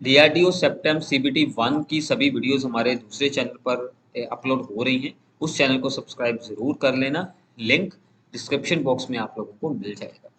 DRDO सेप्टेम CBT 1 की सभी videos हमारे दूसरे चैनल पर अपलोड हो रही हैं। उस चैनल को सब्सक्राइब जरूर कर लेना। लिंक डिस्क्रिप्शन बॉक्स में आप लोगों को मिल जाएगा।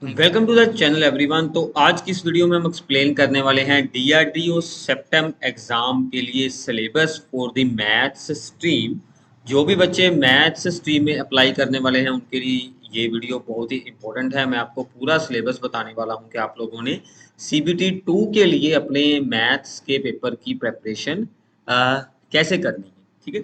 Welcome to the channel everyone. तो आज की इस वीडियो में हम एक्सप्लेन करने वाले हैं डीआरडीओ सेप्टेम एग्जाम के लिए syllabus for the maths stream. जो भी बच्चे मैथ्स स्ट्रीम में अप्लाई करने वाले हैं उनके लिए ये वीडियो बहुत ही इंपॉर्टेंट है। मैं आपको पूरा सिलेबस बताने वाला हूं कि आप लोगों ने सीबीटी 2 के लिए अपने मैथ्स के पेपर की प्रेपरेशन कैसे करनी है। ठीक है,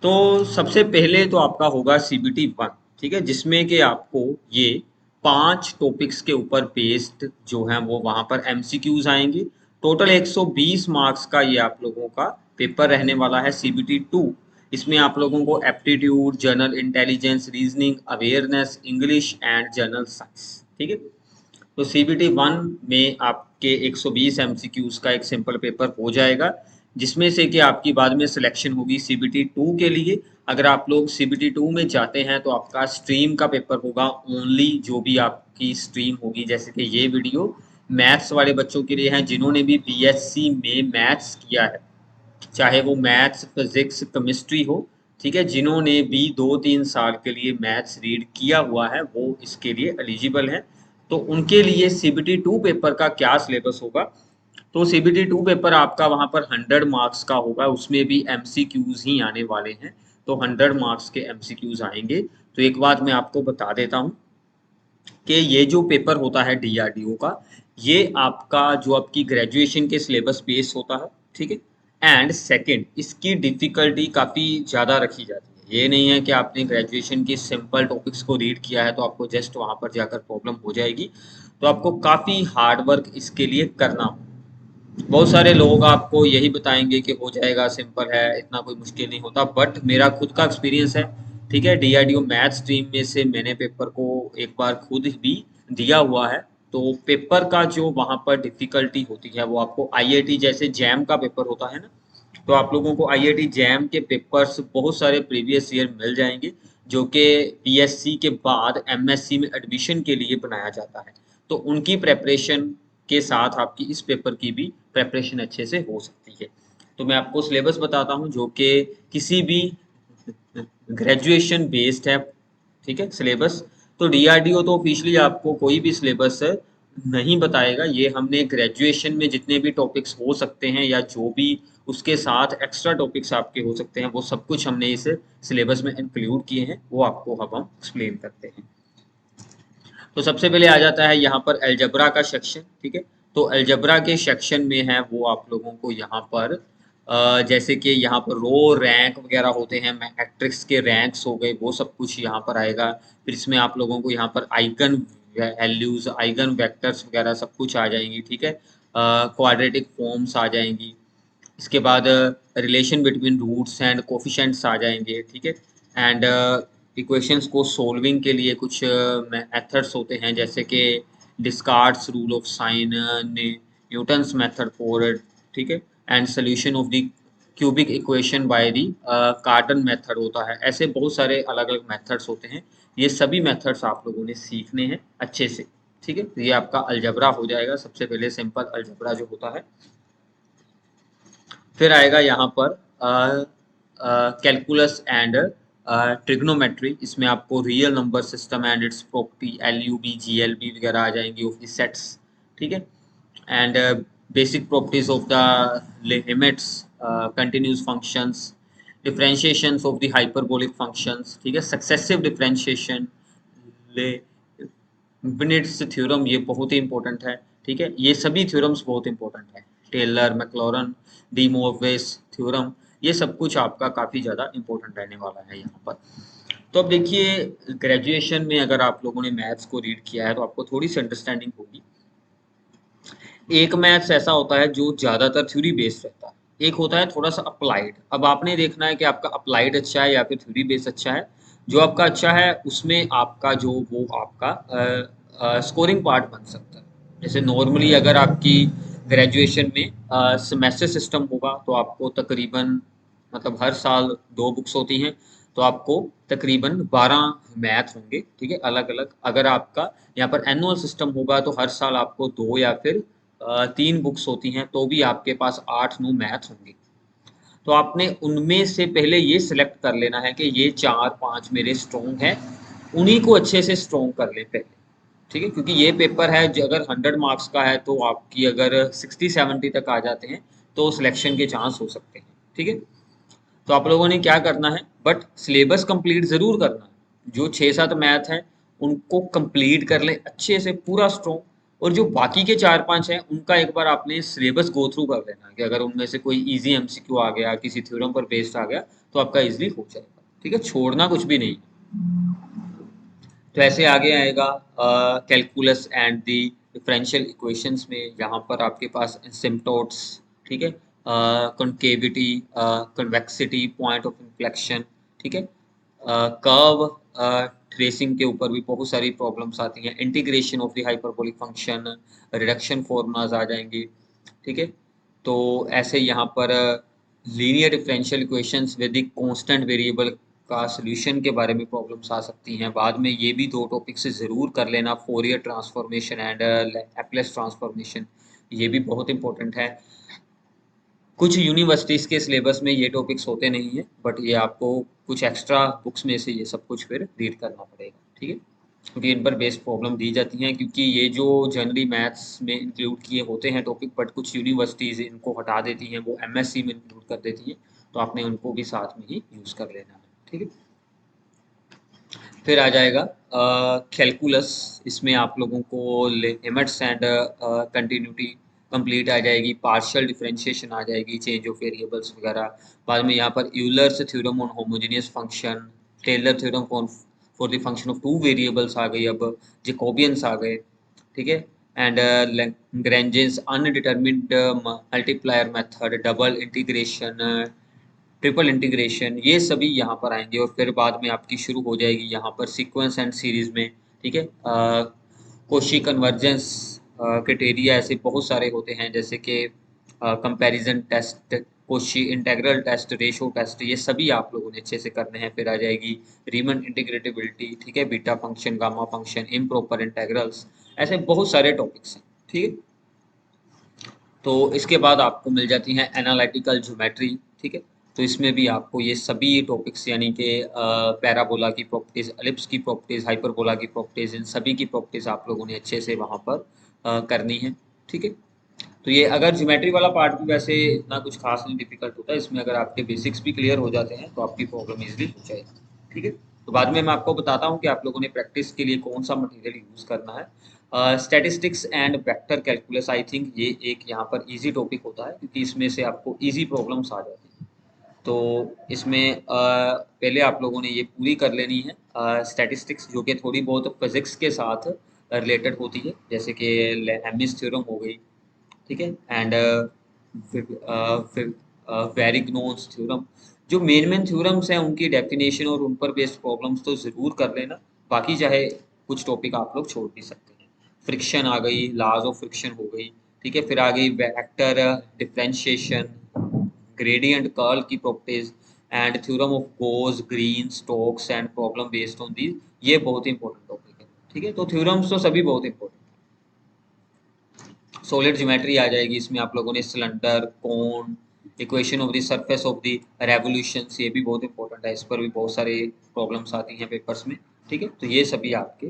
तो सबसे पहले तो आपका होगा सीबीटी 1। ठीक है, जिसमें कि आपको ये 5 टॉपिक्स के ऊपर बेस्ड जो है वो वहां पर एमसीक्यूज आएंगे। टोटल 120 मार्क्स का ये आप लोगों का पेपर रहने वाला है सीबीटी 2। इसमें आप लोगों को aptitude, general intelligence, reasoning, awareness, English and general science. ठीक है, तो सीबीटी 1 में आपके 120 एमसीक्यूज का एक सिंपल पेपर हो जाएगा, जिसमें से कि आपकी बाद में सिलेक्शन होगी सीबीटी 2 के लिए। अगर आप लोग सीबीटी 2 में जाते हैं तो आपका स्ट्रीम का पेपर होगा ओनली, जो भी आपकी स्ट्रीम होगी। जैसे कि ये वीडियो मैथ्स वाले बच्चों के लिए है जिन्होंने भी बीएससी में मैथ्स किया है, चाहे वो मैथ्स, फिजिक्स, केमिस्ट्री हो। ठीक है, जिन्होंने भी 2-3 साल के लिए मैथ्स रीड किया हुआ है वो इसके लिए एलिजिबल है। तो उनके लिए सीबीटी 2 पेपर का क्या सिलेबस होगा। तो सीबीटी 2 पेपर आपका वहां पर 100 मार्क्स का होगा, उसमें भी एमसीक्यूज ही आने वाले हैं। तो 100 मार्क्स के एमसीक्यूज आएंगे। तो एक बात मैं आपको बता देता हूं कि ये जो पेपर होता है डीआरडीओ का, ये आपका जो आपकी ग्रेजुएशन के सिलेबस बेस होता है। ठीक है, एंड सेकंड इसकी डिफिकल्टी काफ़ी ज़्यादा रखी जाती है। ये नहीं है कि आपने ग्रेजुएशन के सिंपल टॉपिक्स को रीड किया है तो आपको जस्ट वहाँ पर जाकर प्रॉब्लम हो जाएगी। तो आपको काफ़ी हार्ड वर्क इसके लिए करना हो। बहुत सारे लोग आपको यही बताएंगे कि हो जाएगा, सिंपल है, इतना कोई मुश्किल नहीं होता, बट मेरा खुद का एक्सपीरियंस है। ठीक है, डीआरडीओ मैथ स्ट्रीम में से मैंने पेपर को एक बार खुद भी दिया हुआ है। तो पेपर का जो वहाँ पर डिफिकल्टी होती है वो आपको आईआईटी जैसे जैम का पेपर होता है ना, तो आप लोगों को आईआईटी जैम के पेपर्स बहुत सारे प्रीवियस ईयर मिल जाएंगे, जो कि बीएससी के बाद एमएससी में एडमिशन के लिए बनाया जाता है। तो उनकी प्रेपरेशन के साथ आपकी इस पेपर की भी प्रेपरेशन अच्छे से हो सकती है। तो मैं आपको सिलेबस बताता हूँ जो कि किसी भी ग्रेजुएशन बेस्ड है। ठीक है, सिलेबस तो डीआरडीओ तो ऑफिशियली आपको कोई भी सिलेबस नहीं बताएगा। ये हमने ग्रेजुएशन में जितने भी टॉपिक्स हो सकते हैं या जो भी उसके साथ एक्स्ट्रा टॉपिक्स आपके हो सकते हैं वो सब कुछ हमने इस सिलेबस में इंक्लूड किए हैं, वो आपको अब हम एक्सप्लेन करते हैं। तो सबसे पहले आ जाता है यहाँ पर अलजबरा का सेक्शन। ठीक है, तो अलजबरा के सेक्शन में है वो आप लोगों को यहाँ पर जैसे कि यहाँ पर रो रैंक वगैरह होते हैं, मैट्रिक्स के रैंक्स हो गए, वो सब कुछ यहाँ पर आएगा। फिर इसमें आप लोगों को यहाँ पर आइगन वैल्यूज, आइगन वेक्टर्स वगैरह सब कुछ आ जाएंगी। ठीक है, क्वाड्रेटिक फॉर्म्स आ जाएंगी। इसके बाद relation between roots and coefficients आ जाएंगे। ठीक है, एंड इक्वेशंस को सोल्विंग के लिए कुछ मेथड्स होते हैं, जैसे कि Descartes' rule of sign, Newton's method for, ठीक है, and solution of the cubic equation by the Cardan method होता है। ऐसे बहुत सारे अलग अलग मेथड्स होते हैं। ये सभी मेथड्स आप लोगों ने सीखने हैं अच्छे से। ठीक है, तो ये आपका अलजबरा हो जाएगा। सबसे पहले सिंपल अलजबरा जो होता है, फिर आएगा यहाँ पर कैलकुलस एंड ट्रिग्नोमेट्री। इसमें आपको real number system and its property, LUB, GLB वगैरह आ जाएंगी ऑफ द सेट्स। ठीक है, and basic properties of the limits, continuous functions, differentiations of the hyperbolic functions. ठीक है, सक्सेसिव डिफरेंशिएशन, लिबनिट्ज थ्योरम, ये बहुत ही इंपॉर्टेंट है। ठीक है, ये सभी थ्योरम्स बहुत इंपॉर्टेंट है। टेलर, मैक्लॉरन, डी मोरवेस थ्योरम, ये सब कुछ आपका काफ़ी ज़्यादा इंपॉर्टेंट रहने वाला है यहाँ पर। तो अब देखिए, ग्रेजुएशन में अगर आप लोगों ने मैथ्स को रीड किया है तो आपको थोड़ी सी अंडरस्टैंडिंग होगी। एक मैथ्स ऐसा होता है जो ज़्यादातर थ्योरी बेस्ड रहता है, एक होता है थोड़ा सा अप्लाइड। अब आपने देखना है कि आपका अप्लाइड अच्छा है या फिर थ्योरी बेस्ड अच्छा है। जो आपका अच्छा है उसमें आपका जो वो आपका स्कोरिंग पार्ट बन सकता है। जैसे नॉर्मली अगर आपकी ग्रेजुएशन में सेमेस्टर सिस्टम होगा तो आपको तकरीबन, मतलब हर साल 2 बुक्स होती हैं, तो आपको तकरीबन 12 मैथ होंगे। ठीक है, अलग अलग। अगर आपका यहाँ पर एनुअल सिस्टम होगा तो हर साल आपको 2 या फिर 3 बुक्स होती हैं तो भी आपके पास 8-9 मैथ होंगे। तो आपने उनमें से पहले ये सिलेक्ट कर लेना है कि ये 4-5 मेरे स्ट्रॉन्ग हैं, उन्हीं को अच्छे से स्ट्रॉन्ग कर लें पहले। ठीक है, क्योंकि ये पेपर है जो अगर 100 मार्क्स का है तो आपकी अगर 60-70 तक आ जाते हैं तो सिलेक्शन के चांस हो सकते हैं। ठीक है, तो आप लोगों ने क्या करना है, बट सिलेबस कंप्लीट जरूर करना है। जो 6-7 मैथ है उनको कंप्लीट कर ले अच्छे से पूरा स्ट्रॉन्ग, और जो बाकी के 4-5 हैं उनका एक बार आपने सिलेबस गो थ्रू कर लेना कि अगर उनमें से कोई इजी एमसीक्यू आ गया, किसी थ्योरम पर बेस्ड आ गया तो आपका इजीली हो जाएगा। ठीक है, छोड़ना कुछ भी नहीं। तो ऐसे आगे आएगा calculus and the differential equations में, यहाँ पर आपके पास सिम्पटोट्स, ठीक है, concavity, convexity, point of inflection, ठीक है, कर्व ट्रेसिंग के ऊपर भी बहुत सारी प्रॉब्लम्स आती हैं, integration of the hyperbolic function, reduction formulas आ जाएंगे। ठीक है, तो ऐसे यहाँ पर linear differential equations with the constant variable का सॉल्यूशन के बारे में प्रॉब्लम्स आ सकती हैं। बाद में ये भी 2 टॉपिक से ज़रूर कर लेना, Fourier transformation and Laplace transformation, ये भी बहुत इंपॉर्टेंट है। कुछ यूनिवर्सिटीज़ के सिलेबस में ये टॉपिक्स होते नहीं हैं, बट ये आपको कुछ एक्स्ट्रा बुक्स में से ये सब कुछ फिर रीड करना पड़ेगा। ठीक है, क्योंकि इन पर बेस्ड प्रॉब्लम दी जाती हैं, क्योंकि ये जो जनरली मैथ्स में इंक्लूड किए होते हैं टॉपिक, बट कुछ यूनिवर्सिटीज़ इनको हटा देती हैं, वो एमएससी में इंक्लूड कर देती हैं, तो आपने उनको भी साथ में ही यूज़ कर लेना है। ठीक है, फिर आ जाएगा कैलकुलस, इसमें आप लोगों को लिमिट्स एंड कंटिन्यूटी कंप्लीट आ जाएगी, पार्शियल डिफरेंशिएशन आ जाएगी, चेंज ऑफ वेरिएबल्स वगैरह। बाद में यहाँ पर Euler's theorem on homogeneous function, Taylor theorem for the function of 2 variables आ गई, अब जैकोबियंस आ गए। ठीक है, and Lagrange's undetermined multiplier method, double integration, triple integration, ये सभी यहाँ पर आएंगे। और फिर बाद में आपकी शुरू हो जाएगी यहाँ पर सीक्वेंस एंड सीरीज में। ठीक है, कोशी कन्वर्जेंस क्राइटेरिया, ऐसे बहुत सारे होते हैं, जैसे कि comparison test, Cauchy integral test, ratio test, ये सभी आप लोगों ने अच्छे से करने हैं। फिर आ जाएगी रीमन इंटीग्रेटेबिलिटी, ठीक है, beta function, gamma function, improper integrals, ऐसे बहुत सारे टॉपिक्स हैं। ठीक है, तो इसके बाद आपको मिल जाती हैं एनालिटिकल ज्योमेट्री। ठीक है, तो इसमें भी आपको ये सभी टॉपिक्स, यानी कि पैराबोला की प्रॉपर्टीज, एलिप्स की प्रॉपर्टीज, हाइपरबोला की प्रॉपर्टीज, इन सभी की प्रॉपर्टीज आप लोगों ने अच्छे से वहाँ पर करनी है। ठीक है, तो ये अगर ज्योमेट्री वाला पार्ट भी वैसे इतना कुछ खास नहीं डिफिकल्ट होता है, इसमें अगर आपके बेसिक्स भी क्लियर हो जाते हैं तो आपकी प्रॉब्लम इजीली हो जाएगी। ठीक है, तो बाद में मैं आपको बताता हूँ कि आप लोगों ने प्रैक्टिस के लिए कौन सा मटेरियल यूज़ करना है। Statistics and vector calculus, I think ये एक यहाँ पर इजी टॉपिक होता है, क्योंकि इसमें से आपको इजी प्रॉब्लम्स आ जाती हैं। तो इसमें पहले आप लोगों ने ये पूरी कर लेनी है स्टैटिस्टिक्स, जो कि थोड़ी बहुत फिजिक्स के साथ रिलेटेड होती है, जैसे कि हेमिस थ्योरम हो गई। ठीक है, एंड वेरिग्नोन्स थ्योरम, जो मेन मेन थ्योरम्स हैं उनकी डेफिनेशन और उन पर बेस्ड प्रॉब्लम्स तो ज़रूर कर लेना। बाकी चाहे कुछ टॉपिक आप लोग छोड़ भी सकते हैं। फ्रिक्शन आ गई, लॉज ऑफ फ्रिक्शन हो गई। ठीक है, फिर आ गई वेक्टर डिफरेंशिएशन, ग्रेडियंट कर्ल की properties, and theorem of goes, green, Stokes and problem based on the, ये बहुत इंपॉर्टेंट टॉपिक है। ठीक है, तो थ्योरम्स तो सभी बहुत इंपॉर्टेंट। सॉलिड ज्योमेट्री आ जाएगी, इसमें आप लोगों ने cylinder, cone, equation of the surface of the revolutions, ये भी बहुत इंपॉर्टेंट है, इस पर भी बहुत सारे प्रॉब्लम्स आती हैं पेपर्स में। ठीक है, तो ये सभी आपके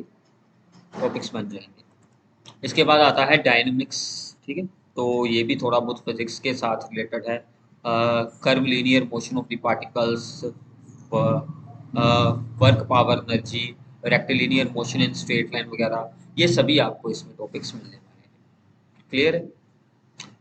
टॉपिक्स बन जाएंगे। इसके बाद आता है डायनेमिक्स। ठीक है, तो ये भी थोड़ा बहुत फिजिक्स के साथ रिलेटेड है। Curve linear motion of the particles, work power energy, rectilinear motion in straight line वगैरह, ये सभी आपको इसमें टॉपिक्स मिलने वाले हैं। क्लियर है?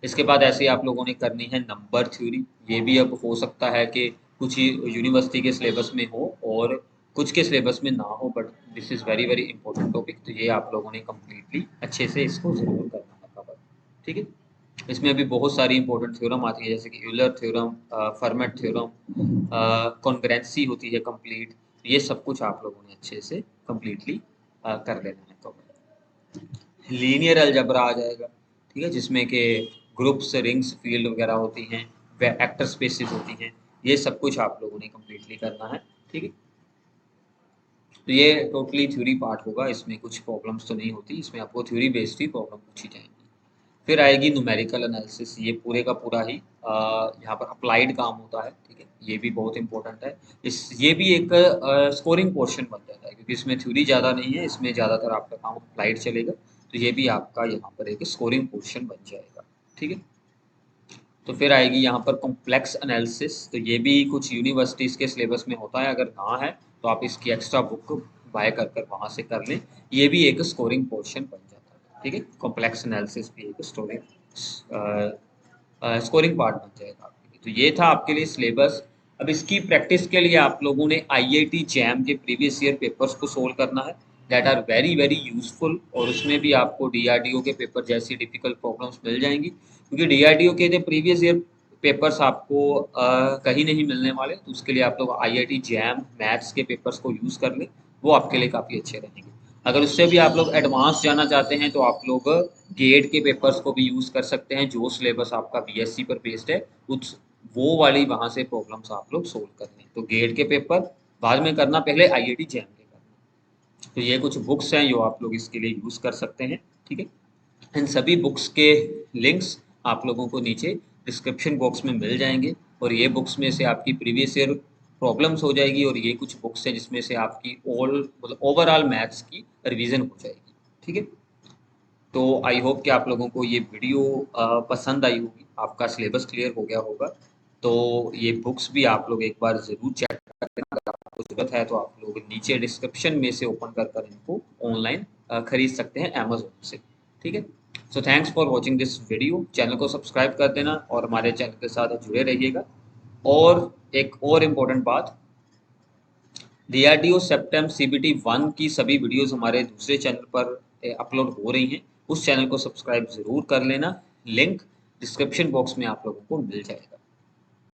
इसके बाद ऐसे आप लोगों ने करनी है नंबर थ्योरी। ये भी अब हो सकता है कि कुछ ही यूनिवर्सिटी के सिलेबस में हो और कुछ के सिलेबस में ना हो, but this is very very important topic, तो ये आप लोगों ने कम्प्लीटली अच्छे से इसको जरूर करना है कवर। ठीक है, इसमें भी बहुत सारी इंपॉर्टेंट थ्योरम आती है, जैसे कि यूलर थ्योरम, फर्मेट थ्योरम, कॉन्ग्रेंसी होती है कंप्लीट, ये सब कुछ आप लोगों ने अच्छे से कंप्लीटली कर लेना है कवर। लीनियर अलजेब्रा आ जाएगा, ठीक है, जिसमें कि ग्रुप्स, रिंग्स, फील्ड वगैरह होती हैं, वेक्टर स्पेसेस होती हैं, ये सब कुछ आप लोगों ने कंप्लीटली करना है। ठीक है, तो ये टोटली थ्योरी पार्ट होगा, इसमें कुछ प्रॉब्लम्स तो नहीं होती, इसमें आपको थ्योरी बेस्ड ही प्रॉब्लम पूछी जाएंगी। फिर आएगी न्यूमेरिकल एनालिसिस, ये पूरे का पूरा ही यहाँ पर अप्लाइड काम होता है, ठीक है, ये भी बहुत इंपॉर्टेंट है। ये भी एक स्कोरिंग पोर्शन बन जाता है, क्योंकि इसमें थ्योरी ज़्यादा नहीं है, इसमें ज़्यादातर आपका काम अप्लाइड चलेगा, तो ये भी आपका यहाँ पर एक स्कोरिंग पोर्शन बन जाएगा, ठीक है। तो फिर आएगी यहाँ पर कॉम्प्लेक्स एनालिसिस, तो ये भी कुछ यूनिवर्सिटीज़ के सिलेबस में होता है, अगर ना है तो आप इसकी एक्स्ट्रा बुक बाय कर कर वहाँ से कर लें, ये भी एक स्कोरिंग पोर्शन बन जाता है, ठीक है। कॉम्प्लेक्स एनालिसिस भी एक स्कोरिंग पार्ट बन जाएगा आपके लिए। तो ये था आपके लिए सिलेबस। अब इसकी प्रैक्टिस के लिए आप लोगों ने आईआईटी जैम के प्रीवियस ईयर पेपर्स को सोल्व करना है, that are very very useful, और उसमें भी आपको डीआरडीओ के पेपर जैसी डिफिकल्ट प्रॉब्लम्स मिल जाएंगी, क्योंकि डीआरडीओ के जो प्रीवियस ईयर पेपर्स आपको कहीं नहीं मिलने वाले, तो उसके लिए आप लोग आईआईटी जैम मैथ्स के पेपर्स को यूज़ कर लें, वो आपके लिए काफ़ी अच्छे रहेंगे। अगर उससे भी आप लोग एडवांस जाना चाहते हैं तो आप लोग गेट के पेपर्स को भी यूज़ कर सकते हैं, जो सिलेबस आपका बीएससी पर बेस्ड है, उस वो वाली वहाँ से प्रॉब्लम्स आप लोग सोल्व कर लें। तो गेट के पेपर बाद में करना, पहले आईआईटी जैम के करना। तो ये कुछ बुक्स हैं जो आप लोग इसके लिए यूज़ कर सकते हैं, ठीक है। इन सभी बुक्स के लिंक्स आप लोगों को नीचे डिस्क्रिप्शन बॉक्स में मिल जाएंगे, और ये बुक्स में से आपकी प्रीवियस ईयर प्रॉब्लम्स हो जाएगी, और ये कुछ बुक्स हैं जिसमें से आपकी ऑल मतलब ओवरऑल मैथ्स की रिवीजन हो जाएगी, ठीक है। तो आई होप कि आप लोगों को ये वीडियो पसंद आई होगी, आपका सिलेबस क्लियर हो गया होगा। तो ये बुक्स भी आप लोग एक बार ज़रूर चेक करें, अगर आपको ज़रूरत है तो आप लोग नीचे डिस्क्रिप्शन में से ओपन कर कर इनको ऑनलाइन खरीद सकते हैं अमेजोन से, ठीक है। So thanks for watching this video, channel को सब्सक्राइब कर देना और हमारे चैनल के साथ जुड़े रहिएगा। और एक और इम्पोर्टेंट बात, डीआरडीओ सेप्टेम सीबीटी 1 की सभी वीडियोस हमारे दूसरे चैनल पर अपलोड हो रही हैं, उस चैनल को सब्सक्राइब ज़रूर कर लेना, लिंक डिस्क्रिप्शन बॉक्स में आप लोगों को मिल जाएगा।